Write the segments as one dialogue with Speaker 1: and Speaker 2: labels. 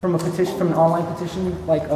Speaker 1: from a petition, from an online petition, like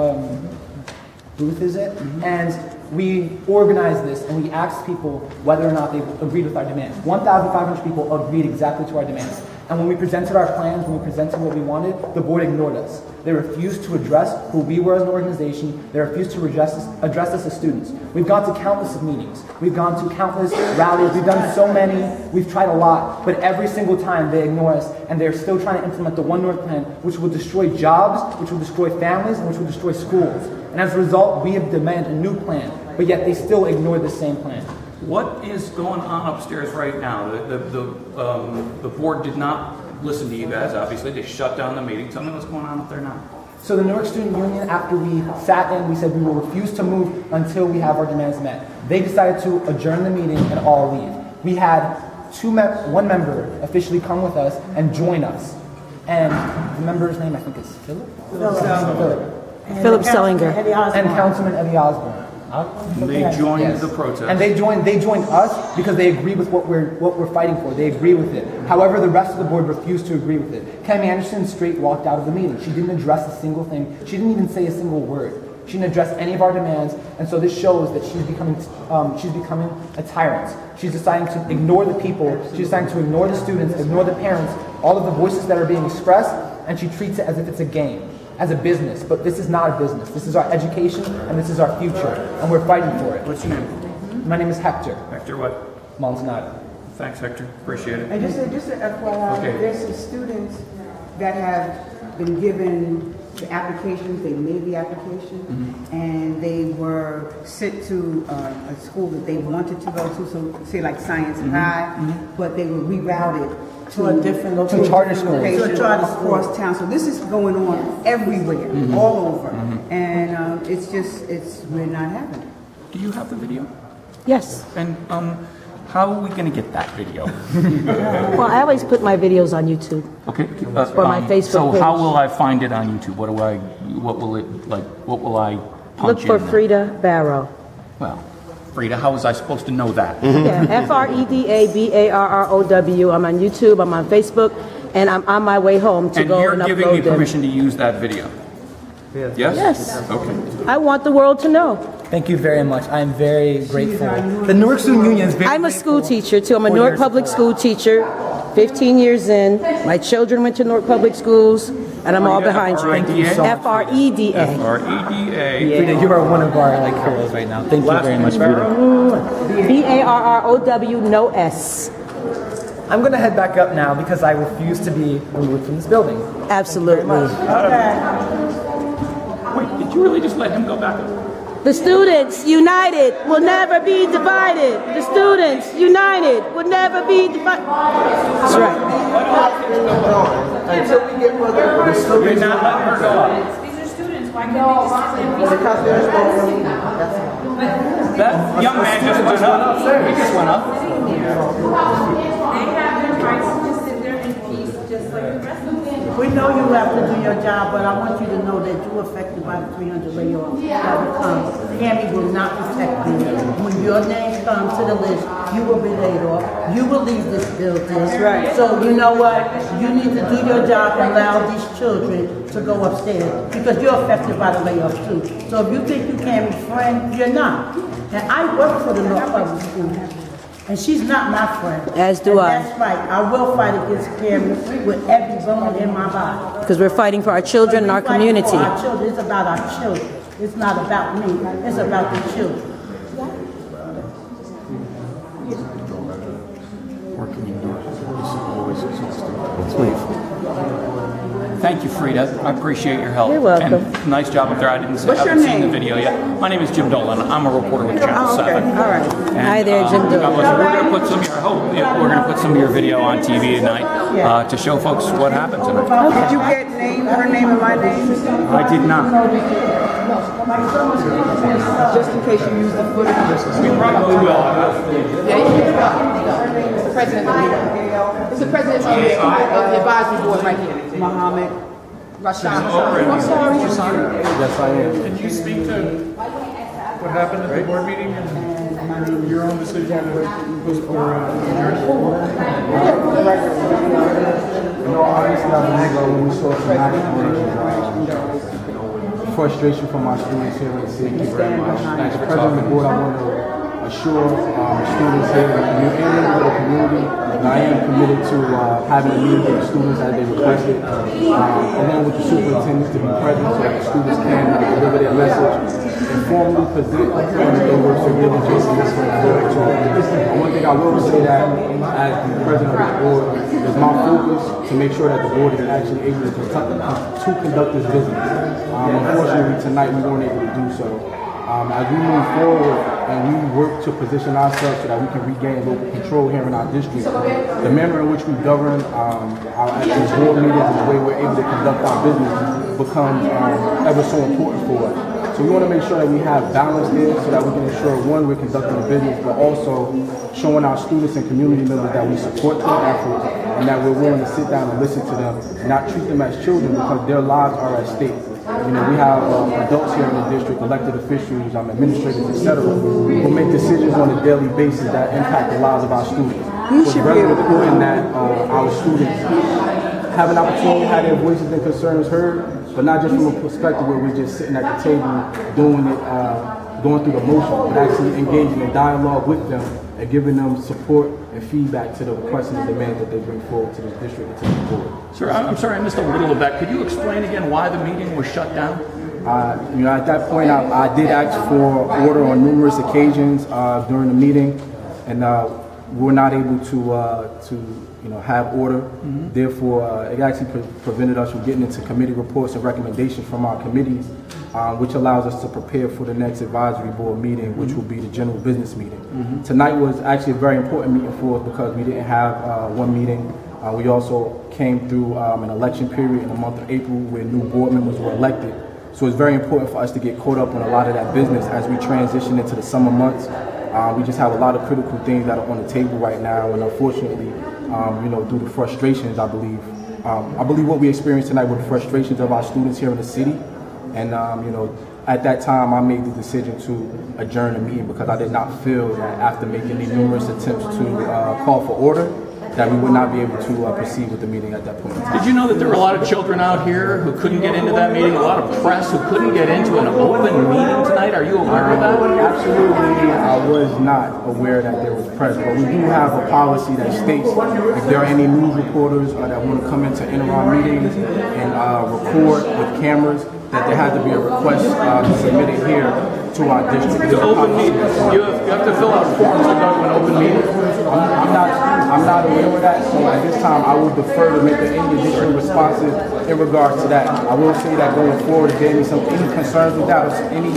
Speaker 1: Booth is it? And we organized this and we asked people whether or not they agreed with our demands. 1,500 people agreed exactly to our demands. And when we presented our plans, when we presented what we wanted, the board ignored us. They refused to address who we were as an organization. They refused to address us as students. We've gone to countless meetings. We've gone to countless rallies. We've done so many. We've tried a lot. But every single time they ignore us, and they're still trying to implement the One North plan, which will destroy jobs, which will destroy families, and which will destroy schools. And as a result, we have demanded a new plan, but yet they still ignore the same plan.
Speaker 2: What is going on upstairs right now? The board did not listen to you guys, obviously. They shut down the meeting. Tell me what's going on up there now.
Speaker 1: So the Newark Student Union, after we sat in, we said we will refuse to move until we have our demands met. They decided to adjourn the meeting and all leave. We had one member officially come with us and join us. And the member's name, I think, is Philip?
Speaker 3: Philip Sellinger.
Speaker 1: And Councilman Eddie Osborne.
Speaker 2: They joined the protest.
Speaker 1: And they joined us because they agree with what we're fighting for. They agree with it. However, the rest of the board refused to agree with it. Kemi Anderson straight walked out of the meeting. She didn't address a single thing. She didn't even say a single word. She didn't address any of our demands, and so this shows that she's becoming a tyrant. She's deciding to ignore the people. She's deciding to ignore the students, ignore the parents, all of the voices that are being expressed, and she treats it as if it's a game, as a business. But this is not a business. This is our education, and this is our future, and we're fighting for it.
Speaker 2: What's your name?
Speaker 1: My name is Hector.
Speaker 2: Hector what?
Speaker 1: Montanado.
Speaker 2: Thanks, Hector. Appreciate it.
Speaker 4: And just an FYI, there's some students that have been given the applications, they made the application, and they were sent to a school that they wanted to go to, so say like Science High, but they were rerouted to a different location,
Speaker 1: to charter schools,
Speaker 4: across town. So this is going on everywhere, all over, and we're not having it.
Speaker 2: Do you have the video?
Speaker 3: Yes.
Speaker 2: And how are we going to get that video?
Speaker 3: Well, I always put my videos on YouTube.
Speaker 2: Okay.
Speaker 3: Or my Facebook page.
Speaker 2: So how will I find it on YouTube? What will I punch
Speaker 3: Look for
Speaker 2: in
Speaker 3: Frida Barrow.
Speaker 2: Well, Frida, how was I supposed to know that?
Speaker 3: Yeah, FREDA BARROW. I'm on YouTube, I'm on Facebook, and I'm on my way home to go and upload them.
Speaker 2: And you're giving me permission to use that video?
Speaker 1: Yes.
Speaker 2: Yes?
Speaker 3: Yes.
Speaker 2: Okay.
Speaker 3: I want the world to know.
Speaker 1: Thank you very much. I am very grateful. The Newark Student Union is very
Speaker 3: I'm a school teacher, too. I'm a Newark Public School teacher, 15 years in. My children went to Newark Public Schools, and I'm all behind you.
Speaker 1: Thank you so much.
Speaker 3: FREDA.
Speaker 2: FREDA.
Speaker 1: Frida, you are one of our heroes right now. Thank you very much, Frida.
Speaker 3: BARROW, no S.
Speaker 1: I'm going to head back up now because I refuse to be removed from this building.
Speaker 3: Absolutely.
Speaker 2: Wait, did you really just let him go back up?
Speaker 3: The students united will never be divided. The students united will never be divided. That's right.
Speaker 4: Until we get further.
Speaker 2: You're not letting her go up.
Speaker 5: These are students. Why can't they just
Speaker 2: That young man just went up. He just went up.
Speaker 5: They have their rights to sit there in peace, just like the rest of them.
Speaker 4: We know you have to do your job, but I want you to know that you're affected by the 300 layoffs that will come. Kami will not protect you. When your name comes to the list, you will be laid off. You will leave this building. That's right. So you know what? You need to do your job and allow these children to go upstairs because you're affected by the layoffs too. So if you think you can't be friend, you're not. And I work for the North Public School. And she's not my friend.
Speaker 3: As do I.
Speaker 4: That's right. I will fight against Kami with every bone in my body.
Speaker 3: Because we're fighting for our children and our community.
Speaker 4: For our children. It's about our children. It's not about me. It's about the children.
Speaker 2: Working indoors is always exhausting. Thank you, Frida. I appreciate your help.
Speaker 3: You're welcome.
Speaker 2: And nice job up there. I didn't see,
Speaker 4: What's
Speaker 2: I haven't
Speaker 4: your
Speaker 2: seen the
Speaker 4: name?
Speaker 2: video yet. My name is Jim Dolan. I'm a reporter with Channel 7.
Speaker 4: All right.
Speaker 2: And,
Speaker 3: Hi there, Jim
Speaker 2: God
Speaker 3: Dolan.
Speaker 2: bless you. We're going to put some. I hope we're going to put some of your video on TV tonight to show folks what happened tonight.
Speaker 4: Did you get her name and my name?
Speaker 2: I did not.
Speaker 4: Just in case you use the footage.
Speaker 2: We probably will.
Speaker 6: It's the president of the advisory board right here.
Speaker 4: Muhammad.
Speaker 6: Rashad. I'm sorry.
Speaker 1: Yes, I am.
Speaker 7: Can you speak to what happened at the board meeting and your own decision to postpone adjourn?
Speaker 1: No, obviously, I was when we saw some action.
Speaker 8: frustration from my students here in the city. Thank you very much. As the president of the board, I want to assure students here and the community that I am committed to having a meeting with the students as they requested, along with the superintendent to be present so that the students can deliver their message and formally present what they were so diligent in this board. So one thing I will say that as the president of the board is my focus to make sure that the board is actually able to conduct this business. Unfortunately, tonight we weren't able to do so. As we move forward and we work to position ourselves so that we can regain local control here in our district, the manner in which we govern our actual board meetings and the way we're able to conduct our business becomes ever so important for us. So we want to make sure that we have balance there so that we can ensure, one, we're conducting the business, but also showing our students and community members that we support their efforts and that we're willing to sit down and listen to them and not treat them as children because their lives are at stake. You know, we have adults here in the district, elected officials, administrators, etc., who make decisions on a daily basis that impact the lives of our students. So it's very important that our students have an opportunity to have their voices and concerns heard, but not just from a perspective where we're just sitting at the table doing it, going through the motion, but actually engaging in dialogue with them and giving them support and feedback to the requests and the demands that they bring forward to this district and to the board.
Speaker 2: Sir, I'm sorry, I missed a little of that. Could you explain again why the meeting was shut down?
Speaker 8: You know, at that point, I did ask for order on numerous occasions during the meeting, and we were not able to have order. Mm-hmm. Therefore, it actually prevented us from getting into committee reports and recommendations from our committees, which allows us to prepare for the next advisory board meeting, which will be the general business meeting. Mm-hmm. Tonight was actually a very important meeting for us because we didn't have one meeting. We also came through an election period in the month of April where new board members were elected. So it's very important for us to get caught up on a lot of that business as we transition into the summer months. We just have a lot of critical things that are on the table right now, and unfortunately, due to frustrations, I believe what we experienced tonight were the frustrations of our students here in the city. And at that time, I made the decision to adjourn the meeting because I did not feel that after making the numerous attempts to call for order, that we would not be able to proceed with the meeting at that point in time.
Speaker 2: Did you know that there were a lot of children out here who couldn't get into that meeting, a lot of press who couldn't get into an open meeting tonight? Are you aware of that?
Speaker 8: Absolutely, I was not aware that there was press, but we do have a policy that states if there are any news reporters that want to come into interim meetings and record with cameras, that there has to be a request submitted here to our district.
Speaker 2: It's an open meeting. You have to fill out forms to go to an open meeting.
Speaker 8: I'm not aware of that, so at this time I will defer to make any additional responses in regards to that. I will say that going forward, if there are any concerns with that, or any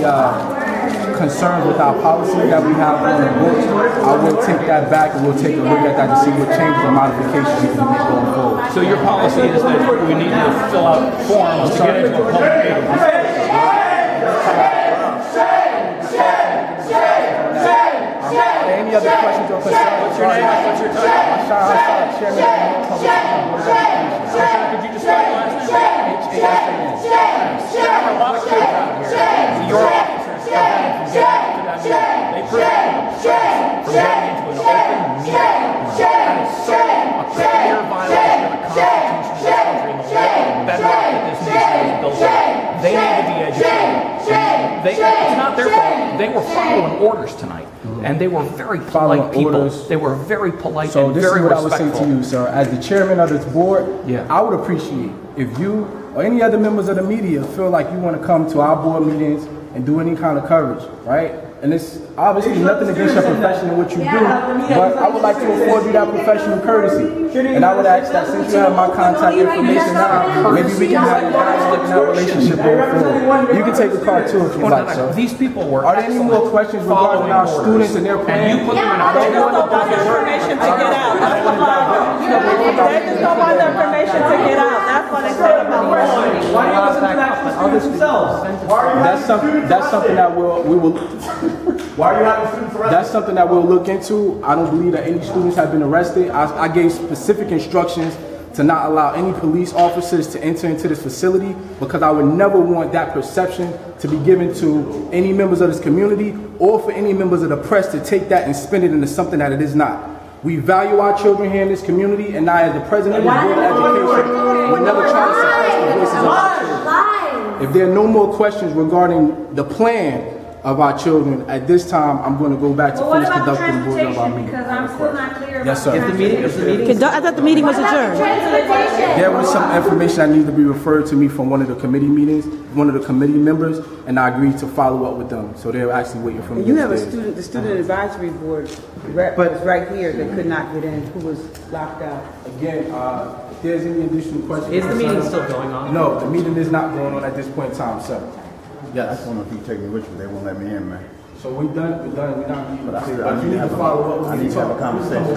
Speaker 8: concerns with our policy that we have on the books, I will take that back and we'll take a look at that to see what changes or modifications we can make going forward.
Speaker 2: So your policy is that we need to fill out forms to get into a public meeting.
Speaker 8: Any other questions or concerns?
Speaker 2: What's your name? What's your title?
Speaker 8: I'm Chairman of the Public Board of Education.
Speaker 2: Could you just spell your last name? There are a lot of kids out here. Your officers prevented from getting into that meeting. They prevented from getting into an open meeting. That is such a clear violation of the Constitution of this country and the bedrock that this nation was built on. They need to be educated. It's not their fault. They were following orders tonight. And they were very polite people. They were very polite and very respectful. So this is what I would say to you, sir. As the chairman of this board, I would appreciate if you or any other members of the media feel like you want to come to our board meetings and do any kind of coverage, right? And it's obviously nothing against your profession and what you do, but I would like to afford you that professional courtesy. And I would ask that since you have my contact information now, maybe we can have a dialogue in that relationship going forward. You can take a card too if you like, sir. These people were.
Speaker 8: Are there any more questions regarding our students and their plans?
Speaker 2: And you put them in
Speaker 3: I don't want the information to get out. That's the problem. They just don't want the information to get out. That's what they said about
Speaker 8: That's something that we will.
Speaker 9: Why are you having students arrested?
Speaker 8: That's something that we'll look into. I don't believe that any students have been arrested. I gave specific instructions to not allow any police officers to enter into this facility because I would never want that perception to be given to any members of this community or for any members of the press to take that and spin it into something that it is not. We value our children here in this community, and I, as the president of the Board of Education, would never try to suppress the voices of our children. If there are no more questions regarding the plan of our children, at this time, I'm going to go back to
Speaker 5: Well, what
Speaker 8: finish
Speaker 5: about the
Speaker 8: conducting the board of our
Speaker 5: transportation?
Speaker 8: meeting.
Speaker 5: Because I'm still not clear
Speaker 8: Yes,
Speaker 5: about
Speaker 8: sir.
Speaker 5: the
Speaker 3: I thought the meeting was adjourned.
Speaker 8: There was some information that needed to be referred to me from one of the committee meetings, one of the committee members, and I agreed to follow up with them. So they're actually waiting for me.
Speaker 6: You have a
Speaker 8: upstairs.
Speaker 6: student, the student advisory board rep was right here that could not get in, who was locked out.
Speaker 8: Again, if there's any additional questions.
Speaker 2: Is the meeting still going on?
Speaker 8: No, the meeting is not going on at this point in time, sir.
Speaker 10: I
Speaker 8: Yes.
Speaker 10: just wonder if you take me with you. They won't let me in, man.
Speaker 8: So we're not meeting.
Speaker 10: But I
Speaker 8: But
Speaker 10: still,
Speaker 8: if you need to follow up,
Speaker 10: I
Speaker 8: we
Speaker 10: need
Speaker 8: can
Speaker 10: to have a
Speaker 8: talk.
Speaker 10: conversation.